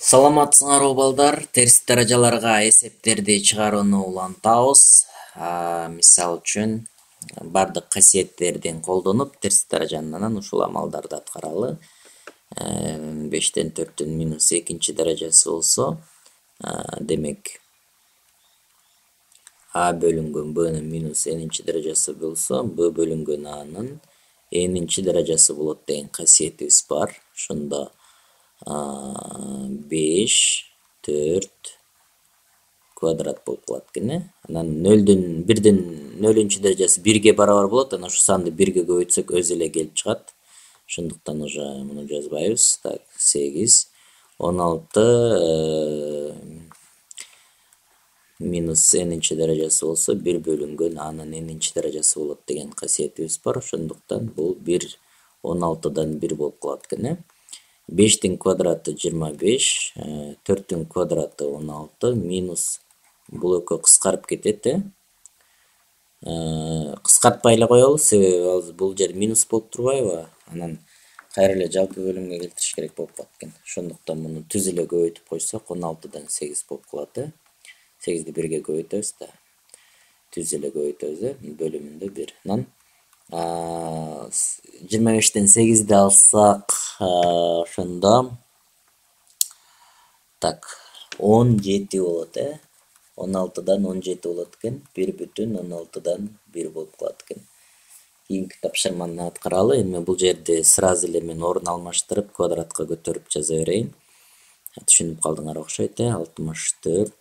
Саламатсыңарбы балдар, терс даражаларга эсептерди чыгарууну улантабыз. Мисал үчүн бардык касиеттердин колдонуп терс даражанан ушул амалдарды аткаралы. 5-тен 4-түн минус экинчи даражасы болсо, демек А бөлүнгөн Б'нын минус нинчи даражасы болсо, Б бөлүнгөн A'нын нинчи даражасы болот деген касиетибиз бар. Ошондо 5, 4 квадрат болуп калат экен. Анан 1ден 0-нчү даражасы 1ге барабар болот. Анан ушу санды 1ге көбөйтсөк өзү эле келип чыгат. Ошондуктан уже муну жазбайбыз. Так, 8, 16 минус нинчи даражасы болсо 1 бөлүнгөн A'нын нинчи даражасы болот деген касиетибиз бар. Ошондуктан бул 1 16дан 1 болуп калат экен. 5-тин квадраты 25, 4-түн квадраты 16, минус бул экөө кыскарып кетет. Кыскартпай эле коелу, себеби бул жер минус болуп турбайбы? Анан кайра эле жалпы бөлүмгө келтириш керек болуп калат экен. Ошондуктан муну түз эле көбөйтүп койсок 16дан 8 болуп калат. 8ди 1ге көбөйтөбүз да. Түз эле көбөйтөбүз, бөлүмүндө 1. Анан 25-тен 8ди алсак, ошондо так 17 болот, 16дан 17 болот экен. 1,16дан 1 болуп калат экен. Кийинки тапшырманы аткаралы. Эми бул жерди сразу эле мен орун алмаштырып квадратка көтөрүп жаза берейин. Түшүнүп калдыңар окшойт, 64,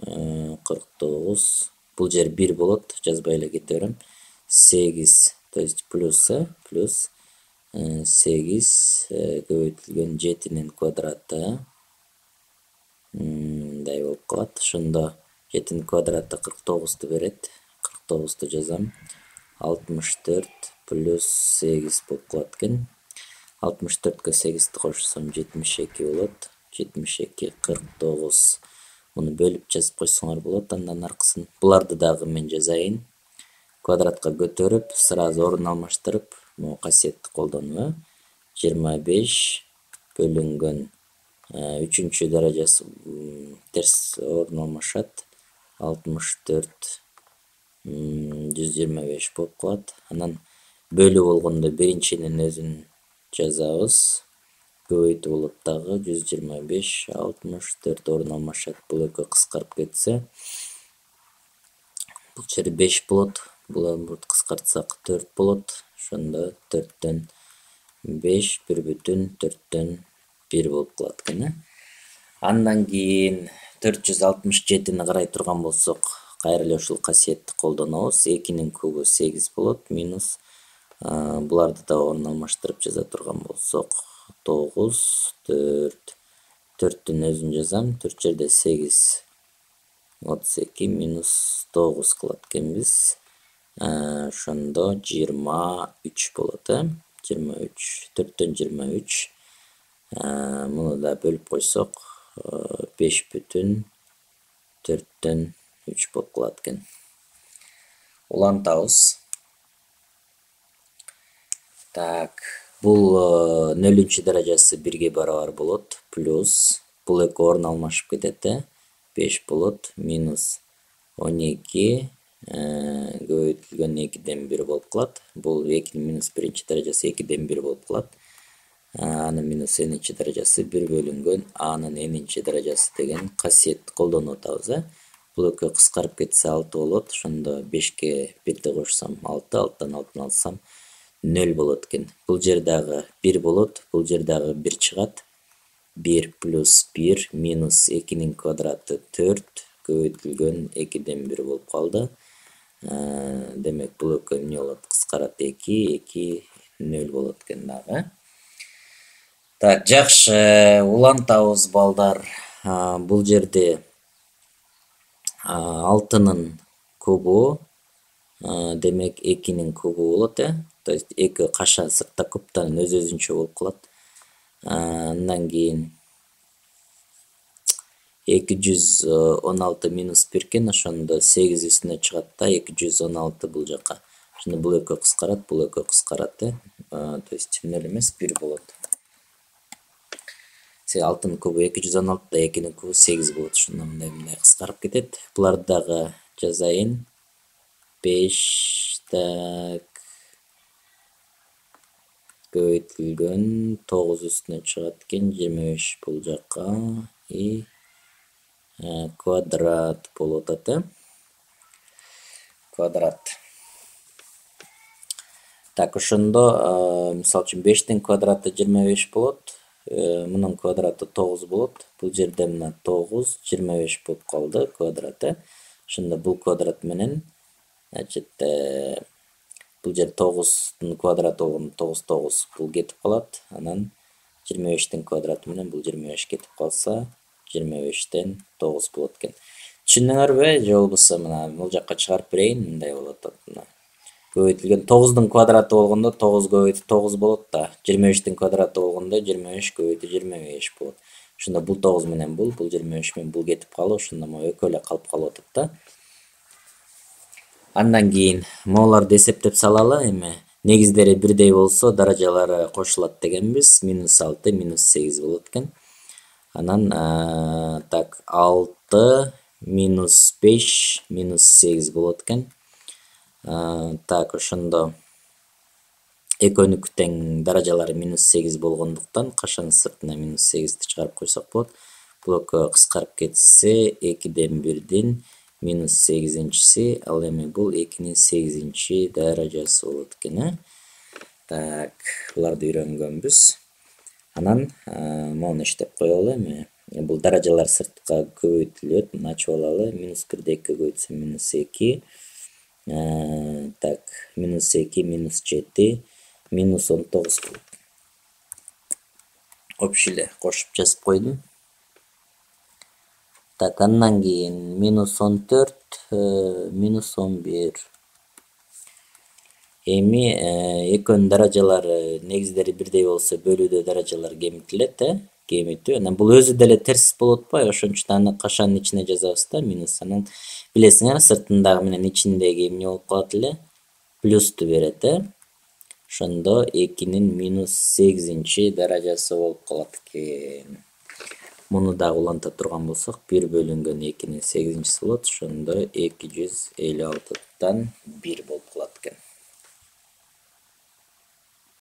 49. Бул жер 1 болот, жазбай эле кете берем. 8, то есть плюс 8 көбөйтүлгөн 7-нин квадраты мындай болуп калат. Ошондо 7-нин квадраты 49-ту берет. 49-ту жазам. 64 плюс 8 болуп калат экен. 64-кө 8-ти кошсом 72 болот. 72, 49. Муну бөлүп жазып койсоңор болот. Андан аркысын буларды дагы мен жазайын. Квадратка көтөрүп, сразу орун алмаштырып, могу касиетти колдонуп, 25 бөлүнгөн 3-чү даражасы терс орун алмашат. 64 125 болуп калат. Анан бөлүү болгондо биринчинин өзүн жазабыз. Көбөйтүү болот дагы 125 64 орун алмашат. Бул экөө кыскарып кетсе, бул жер 5 болот. Буларды кыскартсак 4 болот. Ошондо 4төн 5 1,4төн 1 болуп калат экен. Андан кийин 467-ни карай турган болсок, кайра эле ушул касиетти колдонобуз. 2-нин кубу 8 болот, минус буларды да орун алмаштырып жаза турган болсок, 9, 4, 4-түн өзүн жазам. 4 жерде 8, 32 минус 9 кылат экенбиз. Ошондо 23 болот, 23, 4төн 23. Муну да бөлүп койсок, 5,4төн 3 болуп калат экен. Улантабыз. Так, бул 0-нчү даражасы 1ге барабар болот, плюс бул экөө орун алмашып кетет, 5 болот, минус 12 көбөйтүлгөн 2ден 1 болуп калат. Бул 2-нин минус 1-нчи даражасы 2ден 1 болуп калат. Анын минус нинчи даражасы 1 бөлүнгөн A'нын нинчи даражасы деген касиетти колдонуп атабыз. Бул экөө кыскарып кетсе 6 болот. Ошондо 5ке 1ди кошсом 6, 6тан 6-ны алсам 0 болот экен. Бул жер дагы 1 болот, бул жер дагы 1 чыгат. 1 плюс 1 минус 2-нин квадраты 4 көбөйтүлгөн 2ден 1 болуп калды. Демек бул экөө эмне болот? Кыскарат 2, 2, 0 болот экен дагы. Так, жакшы, улантабыз балдар. Бул жерде 6-нын кубу, демек 2-нин кубу болот, То есть 2 каша сыртта кубтан өз-өзүнчө болуп калат. Андан кийин 216 минус 1 экен, ошондо 8 үстүнө чыгат да, 216 бул жака. Ошондо бул экөө кыскарат, бул экөө кыскарат, То есть 0 эмес 1 болот. 6'nın кубу 216, да 2'nin кубу 8 болот. Ошондо мындай кыскарып кетет. Буларды дагы жазайын. 5 так көбөйтүлгөн 9 үстүнө чыгат экен 25 бул жакка и квадрат болуп атат. Квадрат. Так, ошондо мисалы үчүн 5'тин квадраты 25 болот. Мунун квадраты 9 болот. Бул жерде мына 9 25 болуп калды квадраты. Ошондо бул квадрат менен значит бул жер 9'тун квадраты болгондо 9 9 бул кетип калат. Анан 25'тин квадраты менен бул 25 кетип калса 25'тен 9 болот экен. Түшүндүңөрбү? Же болбосо мына бул жакка чыгарып берейин. Мындай болот мына. Көбөйтүлгөн 9'дун квадраты болгондо 9 көбөйтү 9 болот да. 25'тин квадраты болгондо 25 көбөйтү 25 болот. Ошондо бул 9 менен бул 25 менен бул кетип калып, ошондо могу экөө эле калып калып атат да. Андан кийин могуларды эсептеп салалы. Эми негиздери бирдей болсо даражалары кошулат дегенбиз. -6 -8 болот экен. Анан так 6 -5 -8 болот экен. Так, ошондо экөөнүкү тең даражалары -8 болгондуктан кашанын сыртына -8'ти чыгарып койсок болот. Бул экөө кыскарып кетсе 2'ден 1'дин -8'инчиси, ал эми бул 2'нин 8'инчи даражасы болот экен. Так, буларды үйрөнгөнбүз. Анан мону иштеп коелу эми. Бул даражалар сыртка көбөйтүлөт. Мына ачып алалы. -1'де 2 көбөйтсөм -2. Так, -2 -7 -19 болот. Общий эле кошуп жазып койдум. Так, андан кийин -14 -11. Эми экөөнүн даражалары негиздери бирдей болсо бөлүүдө даражалар кемитилет, кемитүү. Анан бул өзү деле терс болуп атпайбы? Ошон үчүн аны кашанын ичине жазабыз да, минус. Анан билесиңер, сыртындагы менен ичиндеги эмне болуп калат эле? Плюсту берет, Ошондо 2'нин -8'инчи даражасы болуп калат экен. Муну дагы уланта турган болсок, 1 бөлүнгөн 2'нин 8'инчиси болот. Ошондо 256'тан 1 болот.